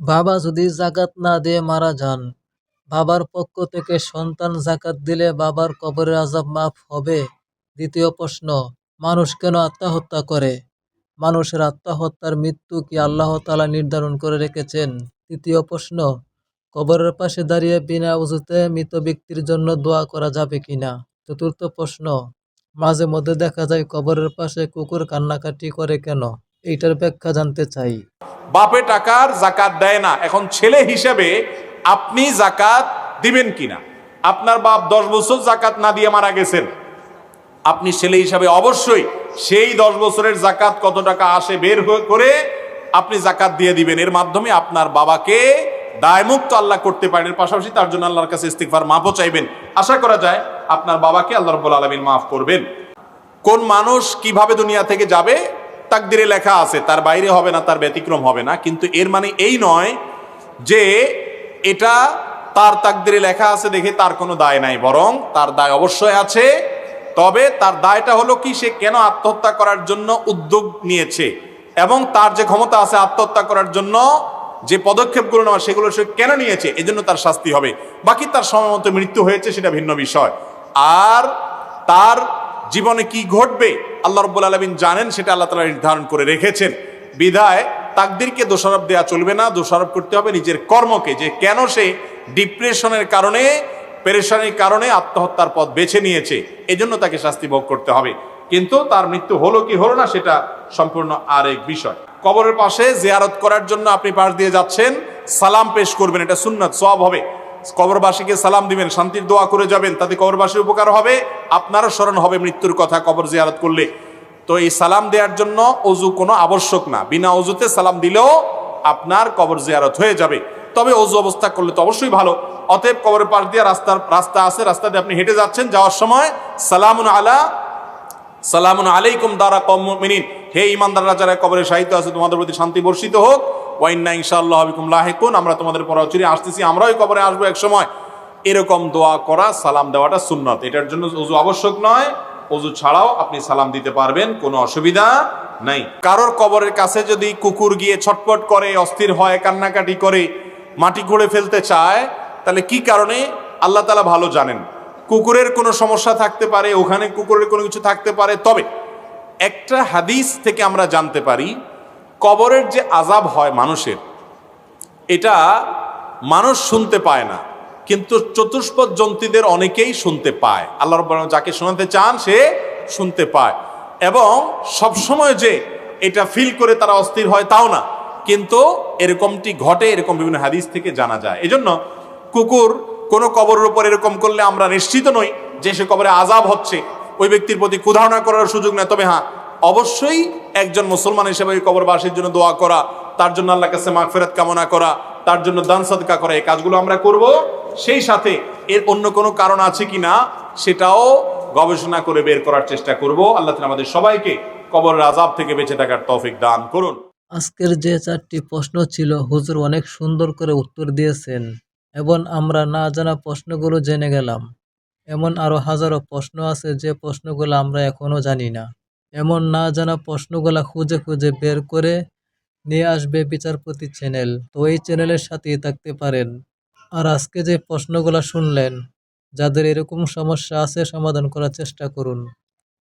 বাবা যদি যাকাত না দিয়ে মারা যান, বাবার পক্ষ থেকে সন্তান যাকাত দিলে বাবার কবরের আযাব মাফ হবে? দ্বিতীয় প্রশ্ন, মানুষ কেন আত্মহত্যা করে? মানুষের আত্মহত্যার মৃত্যু কি আল্লাহ তাআলা নির্ধারণ করে রেখেছেন? তৃতীয় প্রশ্ন, কবরের পাশে দাঁড়িয়ে বিনা ওযুতে মৃত ব্যক্তির জন্য দোয়া করা যাবে কিনা? চতুর্থ প্রশ্ন, মাঝে মধ্যে দেখা যায় কবরের পাশে কুকুর কান্নাকাটি করে কেন? এইটার ব্যাখ্যা জানতে চাই। বাপে টাকার জাকাত দেয় না, এখন ছেলে হিসেবে আপনি জাকাত দিবেন কিনা? আপনার বাপ 10 বছর জাকাত না দিয়ে মারা গেছেন, আপনি ছেলে হিসাবে অবশ্যই সেই 10 বছরের জাকাত কত টাকা আসে বের করে আপনি জাকাত দিয়ে দিবেন। এর মাধ্যমে আপনার বাবাকে দায়মুক্ত আল্লাহ করতে পারেন, এর পাশাপাশি তার জন্য আল্লাহর কাছে ইস্তিগফার মাফও চাইবেন। আশা করা যায় আপনার বাবাকে আল্লাহ রাব্বুল আলামিন মাফ করবেন। কোন মানুষ কিভাবে দুনিয়া থেকে যাবে তাকদিরে লেখা আছে, তার বাইরে হবে না, তার ব্যতিক্রম হবে না। কিন্তু এর মানে এই নয় যে এটা তার তাকদিরে লেখা আছে দেখে তার কোনো দায় নাই, বরং তার দায় অবশ্যই আছে। তবে তার দায়টা হলো কি, সে কেন আত্মহত্যা করার জন্য উদ্যোগ নিয়েছে এবং তার যে ক্ষমতা আছে আত্মহত্যা করার জন্য যে পদক্ষেপগুলো নেওয়া সেগুলো সে কেন নিয়েছে, এজন্য তার শাস্তি হবে। বাকি তার সময় মতো মৃত্যু হয়েছে সেটা ভিন্ন বিষয়। আর তার জীবনে কি ঘটবে আল্লাহ রাব্বুল আলামিন জানেন, সেটা আল্লাহ তাআলা নির্ধারণ করে রেখেছেন। বিধায় তাকদীরকে দোষারোপ দেওয়া চলবে না, দোষারোপ করতে হবে নিজের কর্মকে, যে কেন সে ডিপ্রেশনের কারণে, পেরেশানির কারণে আত্মহত্যার পথ বেছে নিয়েছে, এজন্য তাকে শাস্তি ভোগ করতে হবে। কিন্তু তার মৃত্যু হলো কি হলো না সেটা সম্পূর্ণ আরেক বিষয়। কবরের পাশে জিয়ারত করার জন্য আপনি পাশ দিয়ে যাচ্ছেন, সালাম পেশ করবেন, এটা সুন্নাত, সওয়াব হবে। কবরবাসীকে সালাম দিবেন, শান্তির দোয়া করে যাবেন, তাতে কবরবাসীর উপকার হবে, আপনারও স্মরণ হবে মৃত্যুর কথা কবর জিয়ারত করলে। তো এই সালাম দেওয়ার জন্য অজু কোনো আবশ্যক না, বিনা অজুতে সালাম দিলেও আপনার কবর জিয়ারত হয়ে যাবে। তবে অজু অবস্থা করলে তো অবশ্যই ভালো। অতএব কবরের পাশ দিয়ে রাস্তা আছে, রাস্তা দিয়ে আপনি হেঁটে যাচ্ছেন, যাওয়ার সময় সালামুন আলাইকুম দারা কওম মুমিনিন, হে ঈমানদাররা যারা কবরে শায়িত আছে তোমাদের প্রতি শান্তি বর্ষিত হোক। ওয়া ইন্না ইনশাআল্লাহু বিকুম লাহিকুন, আমরা তোমাদের পর অচিরে আসতেছি, আমরাও কবরে আসবো এক সময়। এরকম দোয়া করা, সালাম দেওয়াটা সুন্নাত, এটার জন্য ওযু আবশ্যক নয়। ওযু ছাড়াও আপনি সালাম দিতে পারবেন, কোনো অসুবিধা নাই। কারোর কবরের কাছে যদি কুকুর গিয়ে ছটপট করে, অস্থির হয়, কান্নাকাটি করে, মাটি খুঁড়ে ফেলতে চায়, তাহলে কি কারণে আল্লাহ তাআলা ভালো জানেন। কুকুরের কোনো সমস্যা থাকতে পারে, ওখানে কুকুরের কোনো কিছু থাকতে পারে। তবে একটা হাদিস থেকে আমরা জানতে পারি কবরের যে আযাব হয় মানুষের, এটা মানুষ শুনতে পায় না, কিন্তু চতুষ্পদ জন্তুদের অনেকেই শুনতে পায়। আল্লাহ রাব্বুল আলামিন যাকে শোনাতে চান সে শুনতে পায়, এবং সবসময় যে এটা ফিল করে তারা অস্থির হয় তাও না, কিন্তু এরকমটি ঘটে, এরকম বিভিন্ন হাদিস থেকে জানা যায়। এজন্য কুকুর কোনো কবরের উপর এরকম করলে আমরা নিশ্চিত নই যে সে কবরে আযাব হচ্ছে, ওই ব্যক্তির প্রতি কুধারণা করার সুযোগ নেই। তবে হ্যাঁ, অবশ্যই একজন মুসলমান হিসেবে ওই কবরবাসীর জন্য দোয়া করা, তার জন্য আল্লাহর কাছে মাগফিরাত কামনা করা, তার জন্য দান সাদকা করা, এই কাজগুলো আমরা করব। সেই সাথে এর অন্য কোনো কারণ আছে কিনা সেটাও গবেষণা করে বের করার চেষ্টা করব। আল্লাহ তাআলা আমাদের সবাইকে কবরের আযাব থেকে বেঁচে থাকার তৌফিক দান করুন। আজকের যে 4টি প্রশ্ন ছিল, হুজুর অনেক সুন্দর করে উত্তর দিয়েছেন এবং আমরা না জানা প্রশ্নগুলো জেনে গেলাম। এমন আরো হাজারো প্রশ্ন আছে যে প্রশ্নগুলো আমরা এখনো জানি না। এমন না জানা প্রশ্নগুলা খুঁজে খুঁজে বের করে নিয়ে আসবে বিচারপতি চ্যানেল, তো এই চ্যানেলের সাথেই থাকতে পারেন। আর আজকে যে প্রশ্নগুলা শুনলেন, যাদের এরকম সমস্যা আছে সমাধান করার চেষ্টা করুন।